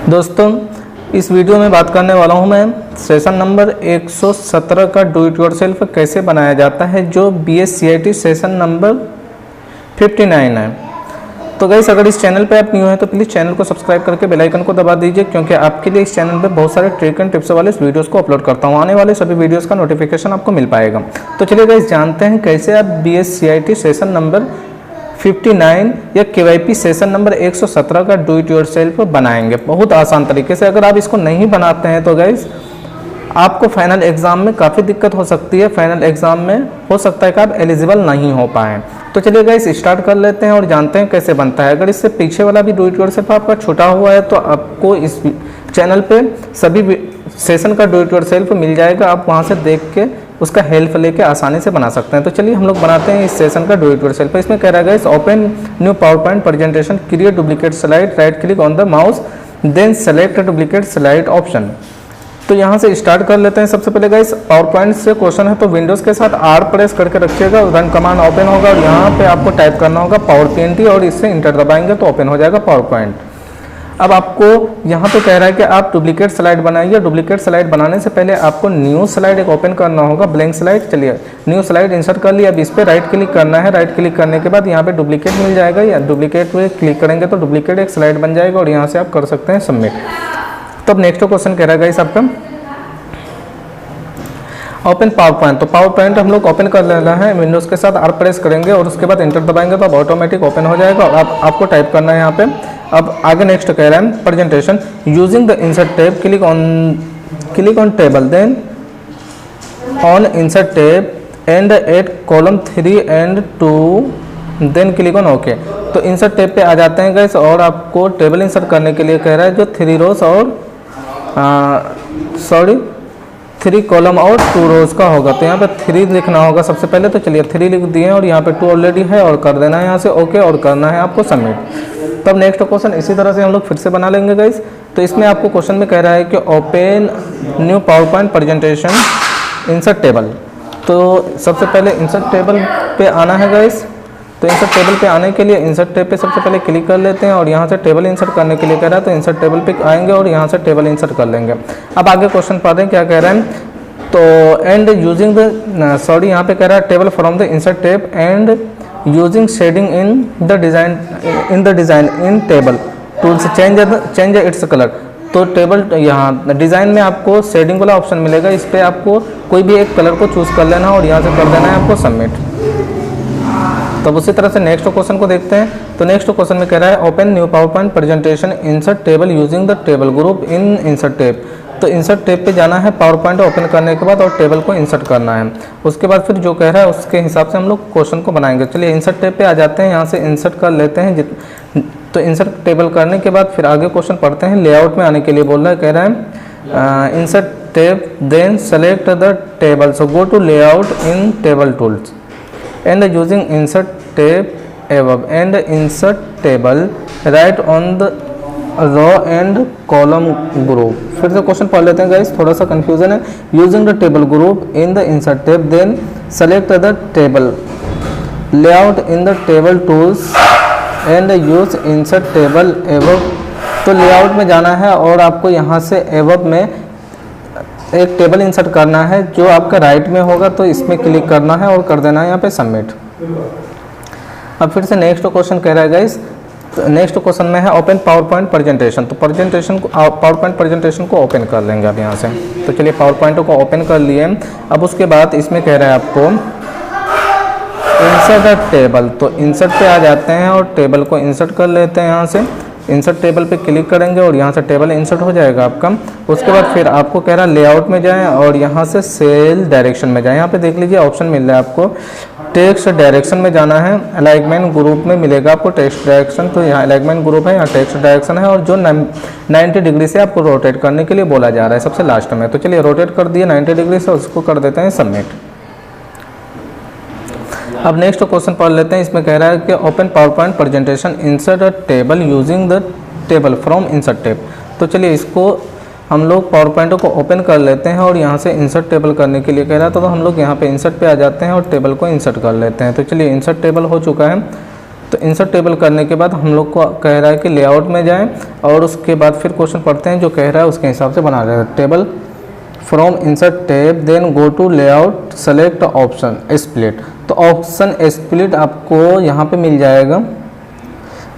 दोस्तों, इस वीडियो में बात करने वाला हूं मैं सेशन नंबर 117 का डू इट योरसेल्फ कैसे बनाया जाता है, जो BSCIT सेशन नंबर 59 है। तो गाइस, अगर इस चैनल पे आप न्यू हैं तो प्लीज़ चैनल को सब्सक्राइब करके बेल आइकन को दबा दीजिए, क्योंकि आपके लिए इस चैनल पे बहुत सारे ट्रिक एंड टिप्स वाले वीडियोस को अपलोड करता हूँ। आने वाले सभी वीडियोस का नोटिफिकेशन आपको मिल पाएगा। तो चलिए गाइस, जानते हैं कैसे आप BSCIT सेशन नंबर 59 या KYP सेशन नंबर 117 का डू इट योरसेल्फ बनाएंगे बहुत आसान तरीके से। अगर आप इसको नहीं बनाते हैं तो गाइस आपको फाइनल एग्ज़ाम में काफ़ी दिक्कत हो सकती है। फाइनल एग्ज़ाम में हो सकता है कि आप एलिजिबल नहीं हो पाएँ। तो चलिए गाइस, स्टार्ट कर लेते हैं और जानते हैं कैसे बनता है। अगर इससे पीछे वाला भी डू इट योरसेल्फ आपका छूटा हुआ है तो आपको इस चैनल पे सभी सेशन का डू इट योरसेल्फ मिल जाएगा। आप वहाँ से देख के उसका हेल्प लेके आसानी से बना सकते हैं। तो चलिए हम लोग बनाते हैं इस सेशन का डू इट योरसेल्फ। इसमें कह रहा है guys, open new PowerPoint presentation, create duplicate slide, right click on the mouse, then select duplicate slide option. तो यहाँ से स्टार्ट कर लेते हैं। सबसे पहले गाइस, पावर पॉइंट से क्वेश्चन है तो विंडोज़ के साथ R प्रेस करके रखिएगा, रन कमांड ओपन होगा और यहाँ पे आपको टाइप करना होगा पावर PNT और इससे इंटर दबाएंगे तो ओपन हो जाएगा पावर पॉइंट। अब आपको यहाँ पे कह रहा है कि आप डुप्लीकेट स्लाइड बनाइए। डुप्लीकेट स्लाइड बनाने से पहले आपको न्यू स्लाइड एक ओपन करना होगा, ब्लैंक स्लाइड। चलिए, न्यू स्लाइड इंसर्ट कर लिया। अब इस पर राइट क्लिक करना है। राइट क्लिक करने के बाद यहाँ पे डुप्लीकेट मिल जाएगा, या डुप्लीकेट पे क्लिक करेंगे तो डुप्लीकेट एक स्लाइड बन जाएगा और यहाँ से आप कर सकते हैं सबमिट। तब नेक्स्ट क्वेश्चन कह रहा है गाइस आपका ओपन पावर पॉइंट। तो पावर पॉइंट हम लोग ओपन कर लेना है। विंडोज़ के साथ R प्रेस करेंगे और उसके बाद इंटर दबाएंगे तो अब ऑटोमेटिक ओपन हो जाएगा और आपको टाइप करना है यहाँ पे। अब आगे नेक्स्ट कह रहा है presentation using the insert tab, click on table, then on insert tab and add column 3 and 2, then click on okay. तो इंसर्ट टैब पे आ जाते हैं गाइस और आपको टेबल इंसर्ट करने के लिए कह रहा है, जो 3 रोज और 3 कॉलम और 2 रोज का होगा। तो यहाँ पे 3 लिखना होगा सबसे पहले। तो चलिए 3 लिख दिए और यहाँ पे 2 ऑलरेडी है और कर देना है यहाँ से ओके और करना है आपको सबमिट। तब नेक्स्ट क्वेश्चन इसी तरह से हम लोग फिर से बना लेंगे गाइस। तो इसमें आपको क्वेश्चन में कह रहा है कि open new PowerPoint presentation insert table. तो सबसे पहले इंसर्ट टेबल पे आना है गाइस। तो इंसर्ट टेबल पे आने के लिए इंसर्ट टैब पे सबसे पहले क्लिक कर लेते हैं और यहाँ से टेबल इंसर्ट करने के लिए कह रहा है तो इंसर्ट टेबल पे आएंगे और यहाँ से टेबल इंसर्ट कर लेंगे। अब आगे क्वेश्चन पढ़ते हैं क्या कह रहे हैं। तो एंड यूजिंग द यहाँ पे कह रहा है table from the insert tab and using shading in the design in table tools change its colour. तो टेबल यहाँ डिज़ाइन में आपको शेडिंग वाला ऑप्शन मिलेगा। इस पर आपको कोई भी एक कलर को चूज़ कर लेना और यहाँ से कर देना है आपको सबमिट। तब उसी तरह से नेक्स्ट क्वेश्चन को देखते हैं। तो नेक्स्ट क्वेश्चन में कह रहा है open new PowerPoint presentation insert table using the table group in insert tab. तो इंसर्ट टैब पे जाना है पावर पॉइंट ओपन करने के बाद और टेबल को इंसर्ट करना है। उसके बाद फिर जो कह रहा है उसके हिसाब से हम लोग क्वेश्चन को बनाएंगे। चलिए इंसर्ट टैब पे आ जाते हैं, यहाँ से इंसर्ट कर लेते हैं। तो इंसर्ट टेबल करने के बाद फिर आगे क्वेश्चन पढ़ते हैं। लेआउट में आने के लिए बोल रहा है, कह रहा है insert tab then select the table, so go to layout in table tools and using insert tab above and insert table right on the row and column group। फिर से क्वेश्चन पढ़ लेते हैं गाइस, थोड़ा सा कंफ्यूजन है। Using the table group in the insert tab then select the table layout in the table tools and use insert table above। तो layout में जाना है और आपको यहाँ से above में एक टेबल इंसर्ट करना है जो आपका राइट में होगा। तो इसमें क्लिक करना है और कर देना है यहाँ पे सबमिट। अब फिर से नेक्स्ट क्वेश्चन कह रहा है गाइस। नेक्स्ट क्वेश्चन में है ओपन पावर पॉइंट प्रेजेंटेशन। तो प्रेजेंटेशन को पावर पॉइंट प्रेजेंटेशन को ओपन कर लेंगे अब यहाँ से। तो चलिए पावर पॉइंट को ओपन कर लिए। अब उसके बाद इसमें कह रहा है आपको इंसर्ट द टेबल। तो इंसर्ट पे आ जाते हैं और टेबल को इंसर्ट कर लेते हैं। यहाँ से इंसर्ट टेबल पे क्लिक करेंगे और यहाँ से टेबल इंसर्ट हो जाएगा आपका। उसके बाद फिर आपको कह रहा है लेआउट में जाएं और यहाँ से सेल डायरेक्शन में जाएं। यहाँ पे देख लीजिए ऑप्शन मिल रहा है आपको टेक्स्ट डायरेक्शन में जाना है। अलाइनमेंट ग्रुप में मिलेगा आपको टेक्स्ट डायरेक्शन। तो यहाँ अलाइनमेंट ग्रुप है, यहाँ टेक्स्ट डायरेक्शन है और जो 90 डिग्री से आपको रोटेट करने के लिए बोला जा रहा है सबसे लास्ट में। तो चलिए रोटेट कर दिए 90 डिग्री से, उसको कर देते हैं सबमिट। अब नेक्स्ट क्वेश्चन पढ़ लेते हैं। इसमें कह रहा है कि open PowerPoint presentation insert a table using the table from insert tab. तो चलिए इसको हम लोग पावर पॉइंट को ओपन कर लेते हैं और यहाँ से इंसर्ट टेबल करने के लिए कह रहा था। तो हम लोग यहाँ पे इंसर्ट पे आ जाते हैं और टेबल को इंसर्ट कर लेते हैं। तो चलिए इंसर्ट टेबल हो चुका है। तो इंसर्ट टेबल करने के बाद हम लोग को कह रहा है कि लेआउट में जाएं और उसके बाद फिर क्वेश्चन पढ़ते हैं जो कह रहा है उसके हिसाब से बना रहे हैं। Table from insert tab then go to layout select option split. तो ऑप्शन स्प्लिट आपको यहाँ पे मिल जाएगा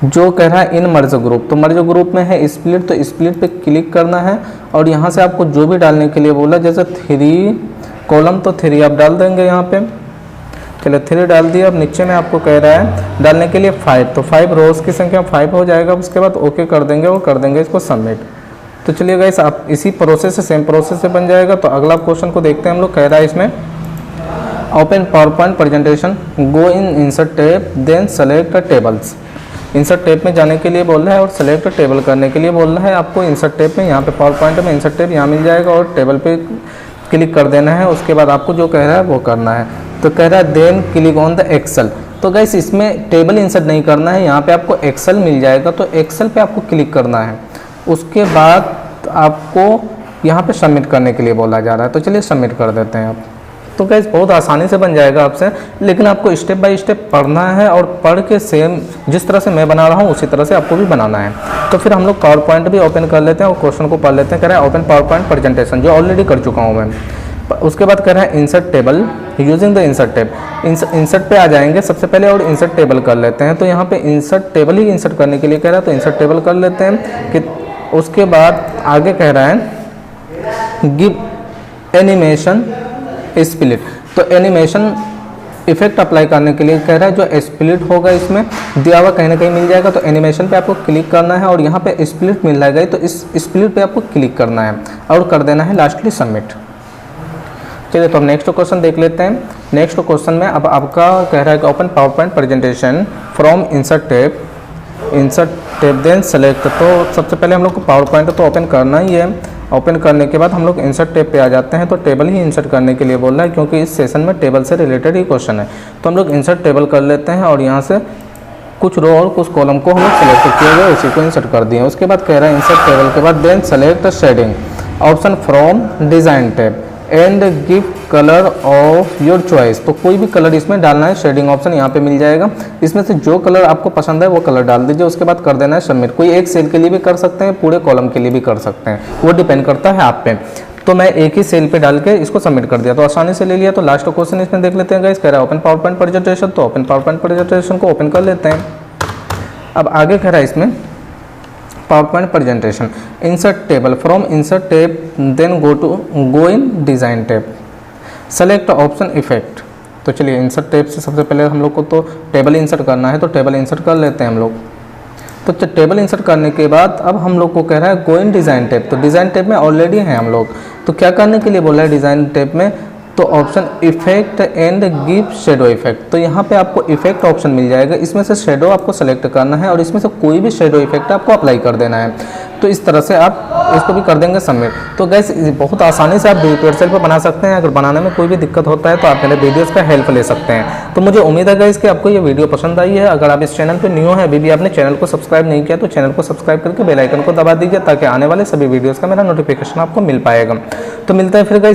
जो कह रहा है इन मर्ज ग्रुप। तो मर्ज ग्रुप में है स्प्लिट, तो स्प्लिट पे क्लिक करना है और यहाँ से आपको जो भी डालने के लिए बोला, जैसे 3 कॉलम तो 3 आप डाल देंगे यहाँ पे। चलो 3 डाल दिया। अब नीचे में आपको कह रहा है डालने के लिए 5, तो 5 रोज की संख्या 5 हो जाएगा। उसके बाद ओके कर देंगे और कर देंगे इसको सबमिट। तो चलिए गाइस आप इसी प्रोसेस से सेम प्रोसेस से बन जाएगा। तो अगला क्वेश्चन को देखते हैं हम लोग। कह रहा है इसमें open PowerPoint presentation, go in insert tab then select tables. Insert tab में जाने के लिए बोल रहा है और सेलेक्ट टेबल करने के लिए बोल रहा है। आपको इंसर्ट टैब में यहाँ पे पावर पॉइंट में इंसर्ट टैब यहाँ मिल जाएगा और टेबल पे क्लिक कर देना है। उसके बाद आपको जो कह रहा है वो करना है। तो कह रहा है then click on the Excel. तो गाइस इसमें टेबल इंसर्ट नहीं करना है, यहाँ पे आपको एक्सेल मिल जाएगा। तो एक्सेल पे आपको क्लिक करना है। उसके बाद आपको यहाँ पे सबमिट करने के लिए बोला जा रहा है। तो चलिए सबमिट कर देते हैं आप। तो गाइस बहुत आसानी से बन जाएगा आपसे, लेकिन आपको स्टेप बाय स्टेप पढ़ना है और पढ़ के सेम जिस तरह से मैं बना रहा हूँ उसी तरह से आपको भी बनाना है। तो फिर हम लोग पावर पॉइंट भी ओपन कर लेते हैं और क्वेश्चन को पढ़ लेते हैं। कह रहा है ओपन पावर पॉइंट प्रेजेंटेशन, जो ऑलरेडी कर चुका हूँ मैं। उसके बाद कह रहा है insert table using the insert tab. Insert पे आ जाएंगे सबसे पहले और इंसर्ट टेबल कर लेते हैं। तो यहाँ पे इंसर्ट टेबल ही इंसर्ट करने के लिए कह रहा है, तो इंसर्ट टेबल कर लेते हैं कि उसके बाद आगे कह रहा है गिव एनिमेशन स्प्लिट। तो एनिमेशन इफेक्ट अप्लाई करने के लिए कह रहा है जो स्प्लिट होगा इसमें दिया हुआ कहीं ना कहीं मिल जाएगा। तो एनिमेशन पे आपको क्लिक करना है और यहाँ पे स्प्लिट मिल जाएगा, तो इस स्प्लिट पे आपको क्लिक करना है और कर देना है लास्टली सबमिट। चलिए तो अब नेक्स्ट क्वेश्चन देख लेते हैं। नेक्स्ट क्वेश्चन में अब आपका कह रहा है कि open PowerPoint presentation from insert tab then select. तो सबसे पहले हम लोग को पावर पॉइंट तो ओपन करना ही है। ओपन करने के बाद हम लोग इंसर्ट टैब पे आ जाते हैं। तो टेबल ही इंसर्ट करने के लिए बोल रहा है क्योंकि इस सेशन में टेबल से रिलेटेड ही क्वेश्चन है। तो हम लोग इंसर्ट टेबल कर लेते हैं और यहाँ से कुछ रो और कुछ कॉलम को हम लोग सेलेक्ट किए गए उसी को इंसर्ट कर दिए। उसके बाद कह रहा है इंसर्ट टेबल के बाद then select shading option from design tab and give colour of your choice. तो कोई भी कलर इसमें डालना है, शेडिंग ऑप्शन यहाँ पे मिल जाएगा। इसमें से जो कलर आपको पसंद है वो कलर डाल दीजिए। उसके बाद कर देना है सबमिट। कोई एक सेल के लिए भी कर सकते हैं, पूरे कॉलम के लिए भी कर सकते हैं, वो डिपेंड करता है आप पे। तो मैं एक ही सेल पे डाल के इसको सबमिट कर दिया, तो आसानी से ले लिया। तो लास्ट क्वेश्चन इसमें देख लेते हैं गाइस। कह रहा है ओपन पावर पॉइंट प्रेजेंटेशन। तो ओपन पावर पॉइंट प्रेजेंटेशन को ओपन कर लेते हैं। अब आगे कह रहा है इसमें PowerPoint presentation insert table from insert tab then go in design tab select option effect. तो चलिए इंसर्ट टैब से सबसे पहले हम लोग को तो टेबल इंसर्ट करना है, तो टेबल इंसर्ट कर लेते हैं हम लोग। तो टेबल इंसर्ट करने के बाद अब हम लोग को कह रहा है गो इन डिज़ाइन टैब। तो डिज़ाइन टैब में ऑलरेडी हैं हम लोग, तो क्या करने के लिए बोला है डिज़ाइन टैब में, तो option effect and give shadow effect. तो यहाँ पे आपको इफेक्ट ऑप्शन मिल जाएगा, इसमें से शेडो आपको सेलेक्ट करना है और इसमें से कोई भी शेडो इफेक्ट आपको अप्लाई कर देना है। तो इस तरह से आप इसको भी कर देंगे सबमिट। तो गैस बहुत आसानी से आप एक्सेल पे बना सकते हैं। अगर बनाने में कोई भी दिक्कत होता है तो आप मेरे वीडियोस पे हेल्प ले सकते हैं। तो मुझे उम्मीद है गैस कि आपको ये वीडियो पसंद आई है। अगर आप इस चैनल पे न्यू है, अभी भी आपने चैनल को सब्सक्राइब नहीं किया, तो चैनल को सब्सक्राइब करके बेल आइकन को दबा दीजिए ताकि आने वाले सभी वीडियोज़ का मेरा नोटिफिकेशन आपको मिल पाएगा। तो मिलता है फिर गैस